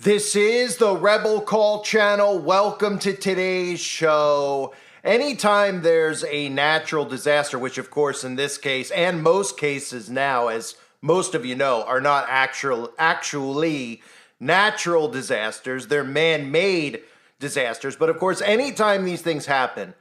This is the Rebel Call channel. Welcome to today's show. Anytime there's a natural disaster, which of course in this case and most cases now, as most of you know, are not actually natural disasters, they're man-made disasters. But of course, anytime these things happen,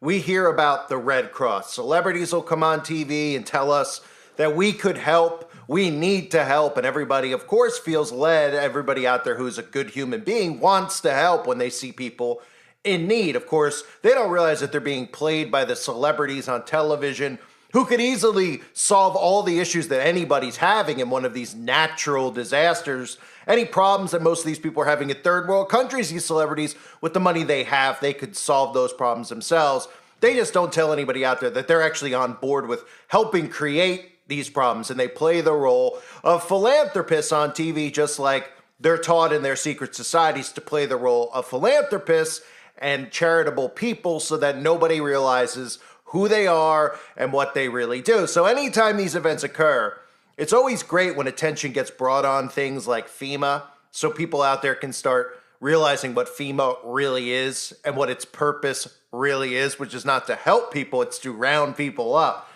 we hear about the Red Cross. Celebrities will come on TV and tell us that we could help, we need to help, and everybody, of course, feels led. Everybody out there who's a good human being wants to help when they see people in need. Of course, they don't realize that they're being played by the celebrities on television who could easily solve all the issues that anybody's having in one of these natural disasters. Any problems that most of these people are having in third world countries, these celebrities, with the money they have, they could solve those problems themselves. They just don't tell anybody out there that they're actually on board with helping create these problems, and they play the role of philanthropists on TV, just like they're taught in their secret societies to play the role of philanthropists and charitable people so that nobody realizes who they are and what they really do. So anytime these events occur, it's always great when attention gets brought on things like FEMA, so people out there can start realizing what FEMA really is and what its purpose really is, which is not to help people, it's to round people up.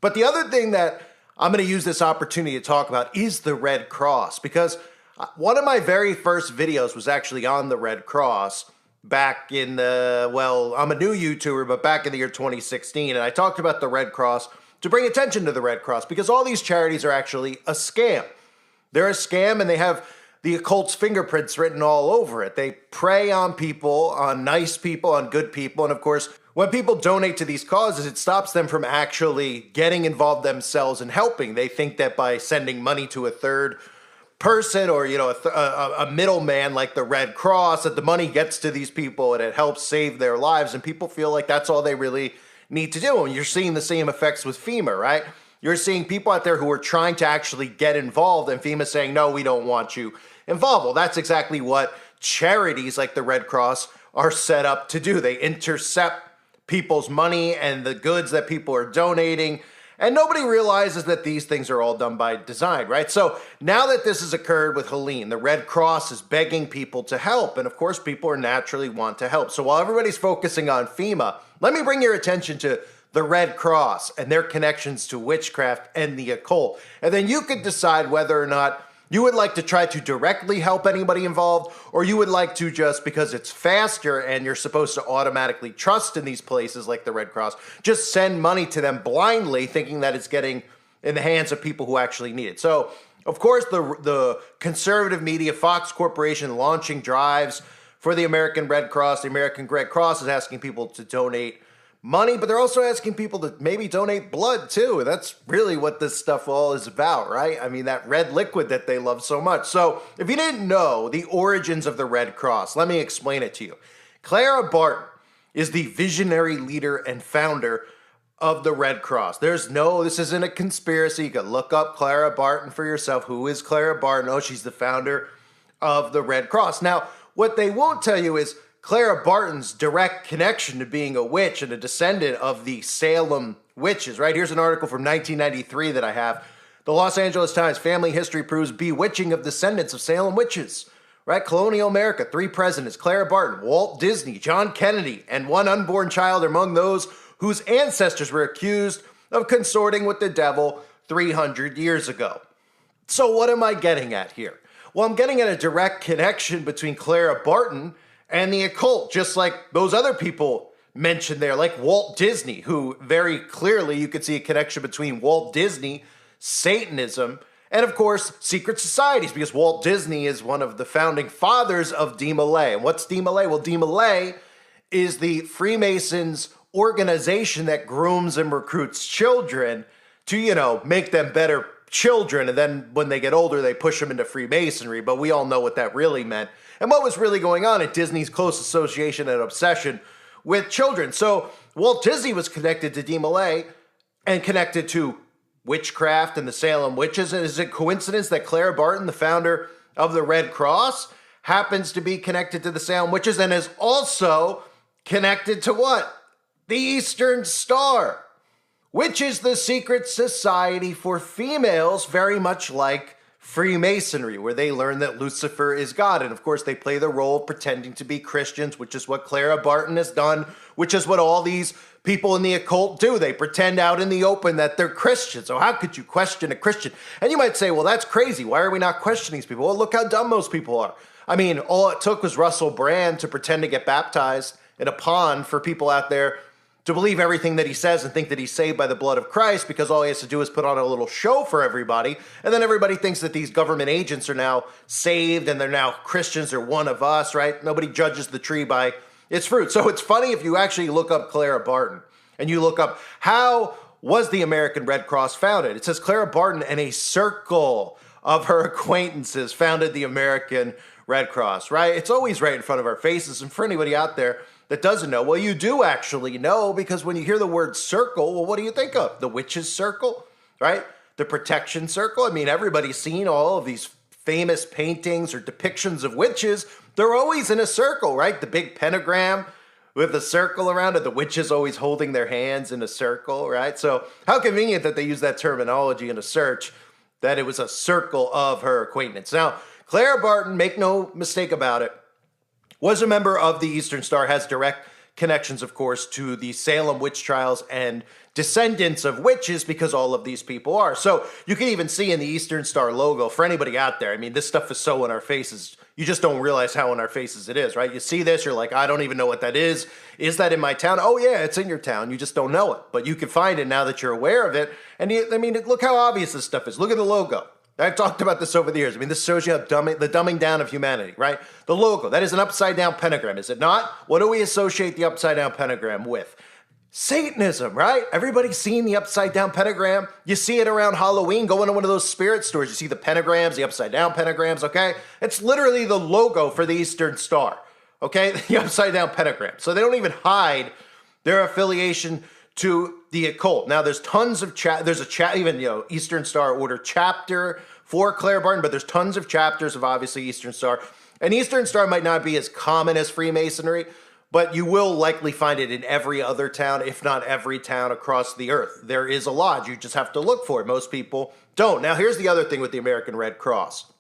But the other thing that I'm going to use this opportunity to talk about is the Red Cross, because one of my very first videos was actually on the Red Cross back in the, well, I'm a new YouTuber, but back in the year 2016, and I talked about the Red Cross to bring attention to the Red Cross, because all these charities are actually a scam. They're a scam, and they have the occult's fingerprints written all over it. They prey on people, on nice people, on good people, and of course, when people donate to these causes, it stops them from actually getting involved themselves and helping. They think that by sending money to a third person or, a middleman like the Red Cross, that the money gets to these people and it helps save their lives. And people feel like that's all they really need to do. And you're seeing the same effects with FEMA, right? You're seeing people out there who are trying to actually get involved, and FEMA saying, no, we don't want you involved. Well, that's exactly what charities like the Red Cross are set up to do. They intercept people's money and the goods that people are donating, and nobody realizes that these things are all done by design, right? So now that this has occurred with Helene, the Red Cross is begging people to help, and of course people are naturally want to help. So while everybody's focusing on FEMA, let me bring your attention to the Red Cross and their connections to witchcraft and the occult, and then you could decide whether or not you would like to try to directly help anybody involved, or you would like to just, because it's faster and you're supposed to automatically trust in these places like the Red Cross, just send money to them blindly, thinking that it's getting in the hands of people who actually need it. So, of course, the conservative media, Fox Corporation, launching drives for the American Red Cross. The American Red Cross is asking people to donate money, but they're also asking people to maybe donate blood too. And that's really what this stuff all is about, right? I mean, that red liquid that they love so much. So if you didn't know the origins of the Red Cross, let me explain it to you. Clara Barton is the visionary leader and founder of the Red Cross. This isn't a conspiracy. You can look up Clara Barton for yourself. Who is Clara Barton? Oh, she's the founder of the Red Cross. Now, what they won't tell you is Clara Barton's direct connection to being a witch and a descendant of the Salem witches, right? Here's an article from 1993 that I have. The Los Angeles Times, family history proves bewitching of descendants of Salem witches, right? Colonial America, 3 presidents, Clara Barton, Walt Disney, John Kennedy, and 1 unborn child are among those whose ancestors were accused of consorting with the devil 300 years ago. So what am I getting at here? Well, I'm getting at a direct connection between Clara Barton and the occult, just like those other people mentioned there, like Walt Disney, who very clearly you could see a connection between Walt Disney, Satanism, and of course, secret societies, because Walt Disney is one of the founding fathers of DeMolay. And what's DeMolay? Well, DeMolay is the Freemasons organization that grooms and recruits children to, make them better children, and then when they get older, they push them into Freemasonry, but we all know what that really meant. And what was really going on at Disney's close association and obsession with children. So Walt Disney was connected to DeMolay and connected to witchcraft and the Salem witches. And is it coincidence that Clara Barton, the founder of the Red Cross, happens to be connected to the Salem witches and is also connected to what? The Eastern Star, which is the secret society for females, very much like Freemasonry, where they learn that Lucifer is God. And of course, they play the role of pretending to be Christians, which is what Clara Barton has done, which is what all these people in the occult do. They pretend out in the open that they're Christians. So how could you question a Christian? And you might say, well, that's crazy. Why are we not questioning these people? Well, look how dumb most people are. I mean, all it took was Russell Brand to pretend to get baptized in a pond for people out there to believe everything that he says and think that he's saved by the blood of Christ, because all he has to do is put on a little show for everybody. And then everybody thinks that these government agents are now saved and they're now Christians, they're one of us, right? Nobody judges the tree by its fruit. So it's funny if you actually look up Clara Barton and you look up how was the American Red Cross founded. It says Clara Barton and a circle of her acquaintances founded the American Red Cross, right? It's always right in front of our faces. And for anybody out there that doesn't know, well, you do actually know, because when you hear the word circle, well, what do you think of? The witch's circle, right? The protection circle. I mean, everybody's seen all of these famous paintings or depictions of witches. They're always in a circle, right? The big pentagram with a circle around it. The witches always holding their hands in a circle, right? So how convenient that they use that terminology in a search, that it was a circle of her acquaintance. Now, Clara Barton, make no mistake about it, was a member of the Eastern Star, has direct connections, of course, to the Salem witch trials and descendants of witches, because all of these people are. So you can even see in the Eastern Star logo, for anybody out there, I mean, this stuff is so in our faces, you just don't realize how in our faces it is, right? You see this, you're like, I don't even know what that is. Is that in my town? Oh yeah, it's in your town. You just don't know it. But you can find it now that you're aware of it. And I mean, look how obvious this stuff is. Look at the logo. I've talked about this over the years. I mean, this shows you how the dumbing down of humanity, right? The logo, that is an upside-down pentagram, is it not? What do we associate the upside-down pentagram with? Satanism, right? Everybody's seen the upside-down pentagram. You see it around Halloween, go into one of those spirit stores. You see the pentagrams, the upside-down pentagrams, okay? It's literally the logo for the Eastern Star, okay? The upside-down pentagram. So they don't even hide their affiliation to the occult. Now, there's tons of even, Eastern Star Order chapter for Clara Barton, but there's tons of chapters of obviously Eastern Star. And Eastern Star might not be as common as Freemasonry, but you will likely find it in every other town, if not every town across the earth. There is a lodge. You just have to look for it. Most people don't. Now, here's the other thing with the American Red Cross.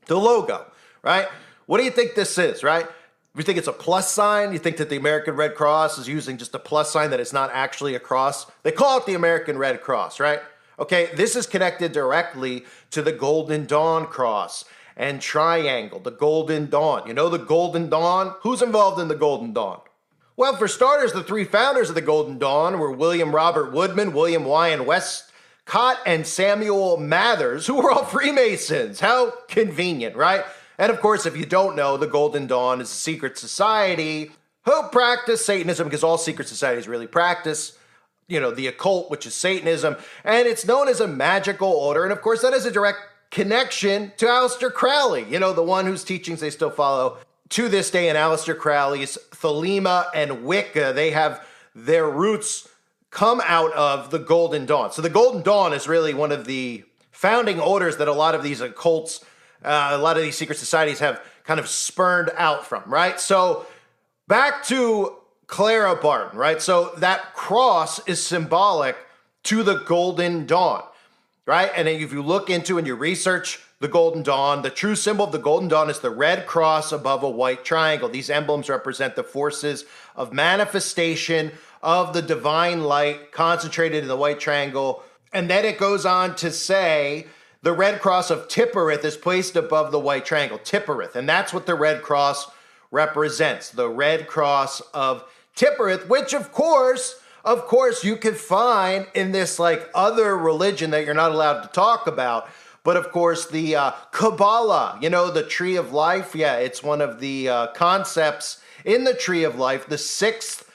The logo, right? What do you think this is, right? You think it's a plus sign? You think that the American Red Cross is using just a plus sign, that it's not actually a cross? They call it the American Red Cross, right? Okay, this is connected directly to the Golden Dawn cross and triangle, the Golden Dawn. You know the Golden Dawn? Who's involved in the Golden Dawn? Well, for starters, the three founders of the Golden Dawn were William Robert Woodman, William Wyan Westcott, and Samuel Mathers, who were all Freemasons. How convenient, right? And of course, if you don't know, the Golden Dawn is a secret society who practice Satanism, because all secret societies really practice, the occult, which is Satanism. And it's known as a magical order. And of course, that has a direct connection to Aleister Crowley, the one whose teachings they still follow to this day. In Aleister Crowley's Thelema and Wicca, they have their roots come out of the Golden Dawn. So the Golden Dawn is really one of the founding orders that a lot of these occults, a lot of these secret societies have kind of spurned out from, right? So back to Clara Barton, right? So that cross is symbolic to the Golden Dawn, right? And if you look into and you research the Golden Dawn, the true symbol of the Golden Dawn is the red cross above a white triangle. These emblems represent the forces of manifestation of the divine light concentrated in the white triangle. And then it goes on to say, the red cross of Tippereth is placed above the white triangle, Tippereth. And that's what the red cross represents, the red cross of Tippereth, which of course, you could find in this other religion that you're not allowed to talk about. But of course, the Kabbalah, the tree of life. Yeah, it's one of the concepts in the tree of life. The sixth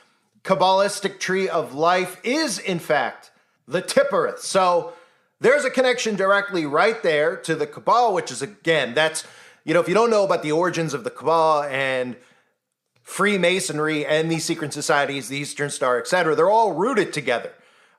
Kabbalistic tree of life is, in fact, the Tippereth. So there's a connection directly right there to the Kabbalah, which is, again, that's, if you don't know about the origins of the Kabbalah and Freemasonry and these secret societies, the Eastern Star, etc., they're all rooted together.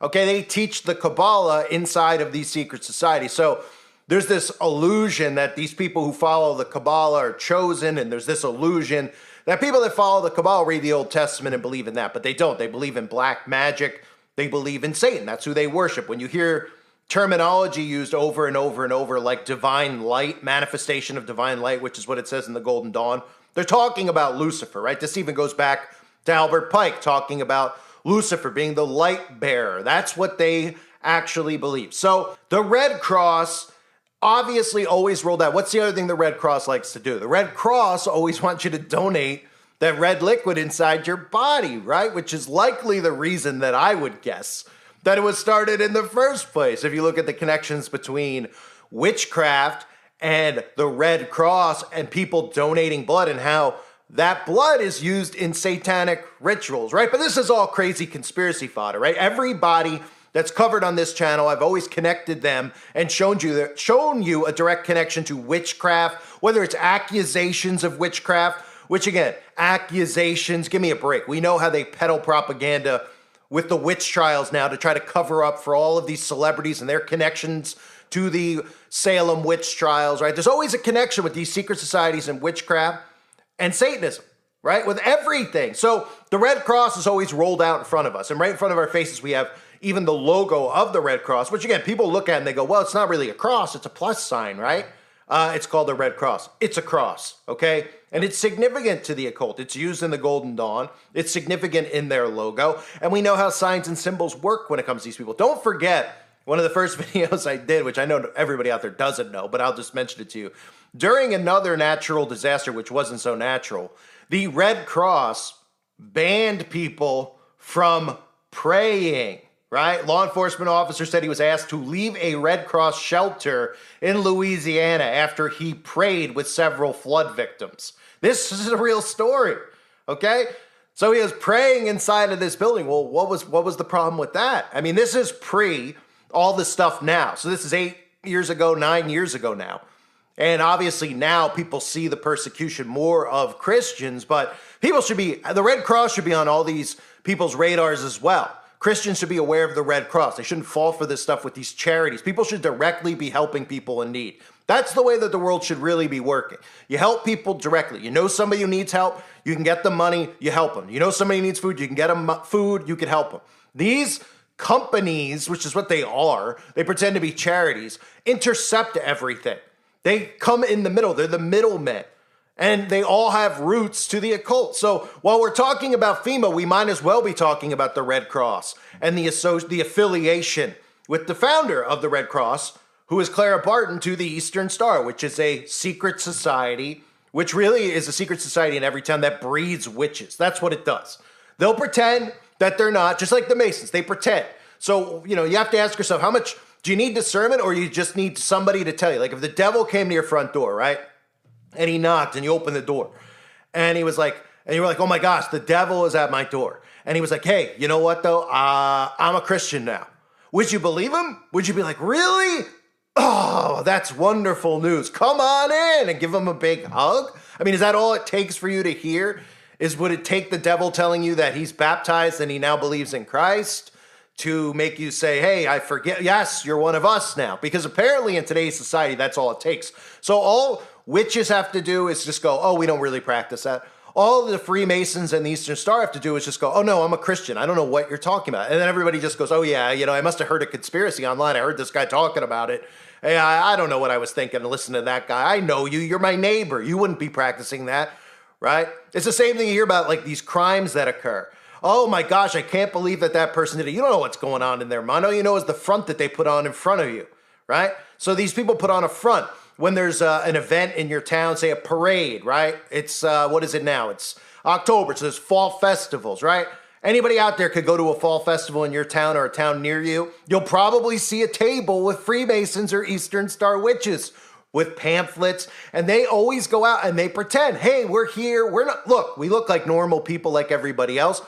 Okay, they teach the Kabbalah inside of these secret societies. So there's this illusion that these people who follow the Kabbalah are chosen, and there's this illusion that people that follow the Kabbalah read the Old Testament and believe in that, but they don't. They believe in black magic. They believe in Satan. That's who they worship. When you hear terminology used over and over and over, like divine light, manifestation of divine light, which is what it says in the Golden Dawn. They're talking about Lucifer, right? This even goes back to Albert Pike talking about Lucifer being the light bearer. That's what they actually believe. So the Red Cross obviously always rolled out. What's the other thing the Red Cross likes to do? The Red Cross always wants you to donate that red liquid inside your body, right? Which is likely the reason that I would guess that it was started in the first place. If you look at the connections between witchcraft and the Red Cross and people donating blood and how that blood is used in satanic rituals, right? But this is all crazy conspiracy fodder, right? Everybody that's covered on this channel, I've always connected them and shown you a direct connection to witchcraft, whether it's accusations of witchcraft, which again, accusations, give me a break. We know how they peddle propaganda with the witch trials now to try to cover up for all of these celebrities and their connections to the Salem witch trials, right? There's always a connection with these secret societies and witchcraft and Satanism, right? With everything. So the Red Cross is always rolled out in front of us. And right in front of our faces, we have even the logo of the Red Cross, which again, people look at and they go, well, it's not really a cross, it's a plus sign, right? It's called the Red Cross. It's a cross, okay? And it's significant to the occult. It's used in the Golden Dawn. It's significant in their logo. And we know how signs and symbols work when it comes to these people. Don't forget, one of the first videos I did, which I know everybody out there doesn't know, but I'll just mention it to you. During another natural disaster, which wasn't so natural, the Red Cross banned people from praying, right? Law enforcement officer said he was asked to leave a Red Cross shelter in Louisiana after he prayed with several flood victims. This is a real story, okay? So he was praying inside of this building. Well, what was the problem with that? I mean, this is pre all this stuff now. So this is 8 years ago, 9 years ago now. And obviously now people see the persecution more of Christians, but the Red Cross should be on all these people's radars as well. Christians should be aware of the Red Cross. They shouldn't fall for this stuff with these charities. People should directly be helping people in need. That's the way that the world should really be working. You help people directly. You know somebody who needs help, you can get them money, you help them. You know somebody who needs food, you can get them food, you can help them. These companies, which is what they are, they pretend to be charities, intercept everything. They come in the middle. They're the middlemen. And they all have roots to the occult. So while we're talking about FEMA, we might as well be talking about the Red Cross and the affiliation with the founder of the Red Cross, who is Clara Barton, to the Eastern Star, which is a secret society, which really is a secret society in every town that breeds witches. That's what it does. They'll pretend that they're not, just like the Masons. They pretend. So, you have to ask yourself, how much do you need discernment, or you just need somebody to tell you? Like if the devil came to your front door, right? And he knocked and you opened the door. And he was like, and you were like, oh my gosh, the devil is at my door. And he was like, hey, you know what though? I'm a Christian now. Would you believe him? Would you be like, really? Oh, that's wonderful news. Come on in, and give him a big hug. I mean, is that all it takes for you to hear? Would it take the devil telling you that he's baptized and he now believes in Christ to make you say, hey, I forget. Yes, you're one of us now. Because apparently in today's society, that's all it takes. So all witches have to do is just go, oh, we don't really practice that. All the Freemasons and the Eastern Star have to do is just go, oh no, I'm a Christian. I don't know what you're talking about. And then everybody just goes, oh yeah, I must have heard a conspiracy online. I heard this guy talking about it. Hey, I don't know what I was thinking. Listen to that guy. I know you. You're my neighbor. You wouldn't be practicing that, right? It's the same thing you hear about, like these crimes that occur. Oh my gosh, I can't believe that person did it. You don't know what's going on in their mind. All you know is the front that they put on in front of you, right? So these people put on a front when there's an event in your town, say a parade, right? It's, what is it now? It's October, so there's fall festivals, right? Anybody out there could go to a fall festival in your town or a town near you. You'll probably see a table with Freemasons or Eastern Star witches with pamphlets, and they always go out and they pretend, hey, we're here. We look like normal people like everybody else.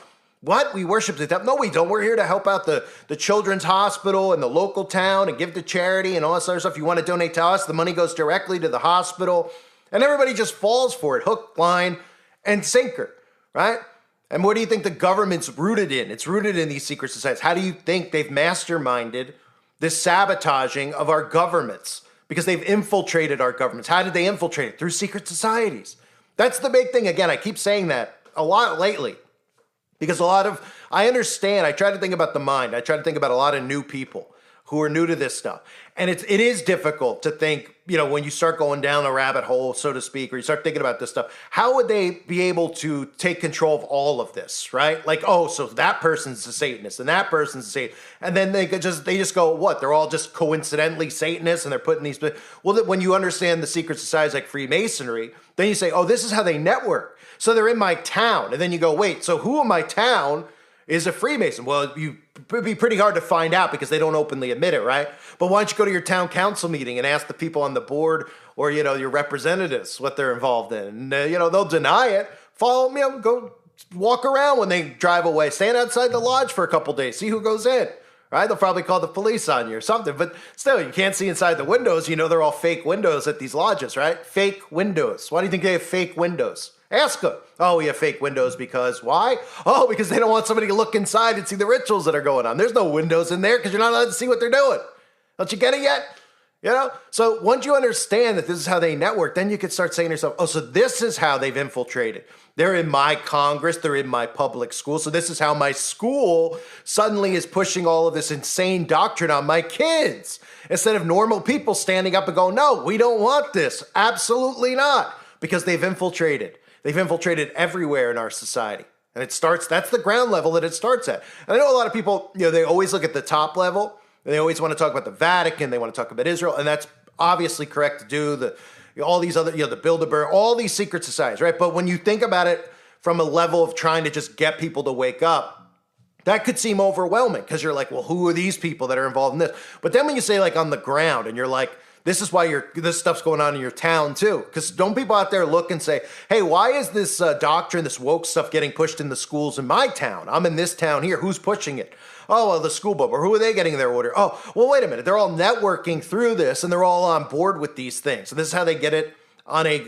What? We worship the devil? No, we don't. We're here to help out the children's hospital and the local town and give to charity and all this other stuff. You want to donate to us, the money goes directly to the hospital. And everybody just falls for it, hook, line, and sinker, right? And what do you think the government's rooted in? It's rooted in these secret societies. How do you think they've masterminded this sabotaging of our governments? Because they've infiltrated our governments. How did they infiltrate it? Through secret societies. That's the big thing. Again, I keep saying that a lot lately. Because I understand, I try to think about the mind. I try to think about a lot of new people who are new to this stuff. And it is difficult to think, when you start going down a rabbit hole, so to speak, or you start thinking about this stuff, how would they be able to take control of all of this, right? Like, oh, so that person's a Satanist and that person's a Satanist. And then they just go, what? They're all just coincidentally Satanists and they're putting these. Well, when you understand the secret societies like Freemasonry, then you say, oh, this is how they network. So they're in my town. And then you go, wait, so who in my town is a Freemason? Well, it'd be pretty hard to find out because they don't openly admit it, right? But why don't you go to your town council meeting and ask the people on the board or, your representatives what they're involved in? And, they'll deny it. Go walk around when they drive away. Stand outside the lodge for a couple days. See who goes in, right? They'll probably call the police on you or something. But still, you can't see inside the windows. They're all fake windows at these lodges, right? Fake windows. Why do you think they have fake windows? Ask them. Oh, we have fake windows because why? Oh, because they don't want somebody to look inside and see the rituals that are going on. There's no windows in there because you're not allowed to see what they're doing. Don't you get it yet? So once you understand that this is how they network, then you can start saying to yourself, oh, so this is how they've infiltrated. They're in my Congress. They're in my public school. So this is how my school suddenly is pushing all of this insane doctrine on my kids. Instead of normal people standing up and going, no, we don't want this. Absolutely not. Because they've infiltrated. They've infiltrated everywhere in our society. And that's the ground level that it starts at. And I know a lot of people, they always look at the top level. And they always want to talk about the Vatican. They want to talk about Israel. And that's obviously correct to do. All these other, the Bilderberg, all these secret societies, right? But when you think about it from a level of trying to just get people to wake up, that could seem overwhelming because you're like, well, who are these people that are involved in this? But then when you say like on the ground and you're like, this is why this stuff's going on in your town too. Because don't people out there look and say, hey, why is this doctrine, this woke stuff getting pushed in the schools in my town? I'm in this town here. Who's pushing it? Oh, well, the school board. Or who are they getting their order? Oh, well, wait a minute. They're all networking through this and they're all on board with these things. So this is how they get it on a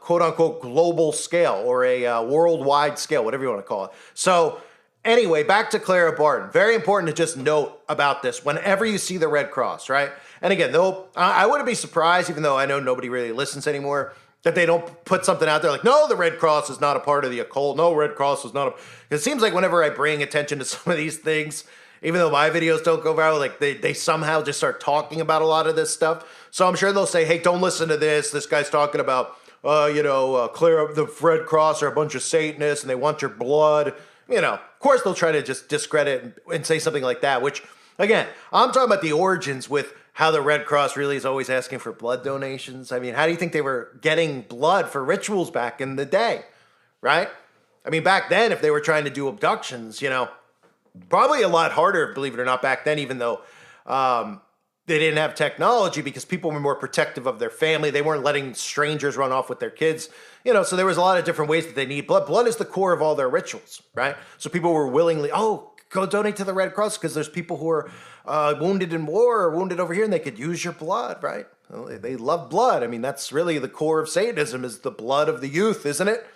quote unquote global scale or a worldwide scale, whatever you want to call it. So anyway, back to Clara Barton. Very important to just note about this whenever you see the Red Cross, right? And again, I wouldn't be surprised, even though I know nobody really listens anymore, that they don't put something out there like, no, the Red Cross is not a part of the occult. No, Red Cross is not It seems like whenever I bring attention to some of these things, even though my videos don't go viral, like they somehow just start talking about a lot of this stuff. So I'm sure they'll say, hey, don't listen to this. This guy's talking about, clear up the Red Cross are a bunch of Satanists and they want your blood. Of course they'll try to just discredit and say something like that, which, again, I'm talking about the origins with how the Red Cross really is always asking for blood donations. I mean, how do you think they were getting blood for rituals back in the day, right? I mean, back then, if they were trying to do abductions, probably a lot harder, believe it or not, back then, even though they didn't have technology because people were more protective of their family. They weren't letting strangers run off with their kids. So there was a lot of different ways that they need blood. Blood is the core of all their rituals, right? So people were willingly, go donate to the Red Cross because there's people who are wounded in war or wounded over here and they could use your blood, right? Well, they love blood. I mean, that's really the core of Satanism is the blood of the youth, isn't it?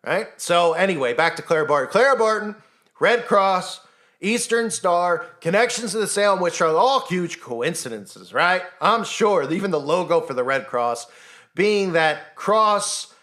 Right? So anyway, back to Clara Barton. Clara Barton, Red Cross, Eastern Star, connections to the Salem witch trial, all huge coincidences, right? I'm sure even the logo for the Red Cross being that cross,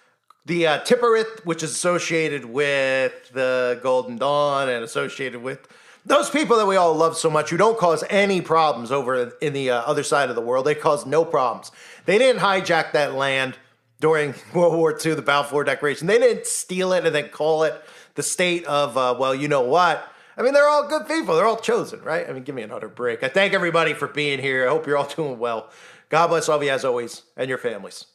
the Tipperith, which is associated with the Golden Dawn and associated with those people that we all love so much who don't cause any problems over in the other side of the world. They cause no problems. They didn't hijack that land during World War II, the Balfour Declaration. They didn't steal it and then call it the state of, well, you know what? I mean, they're all good people. They're all chosen, right? I mean, give me another break. I thank everybody for being here. I hope you're all doing well. God bless all of you as always and your families.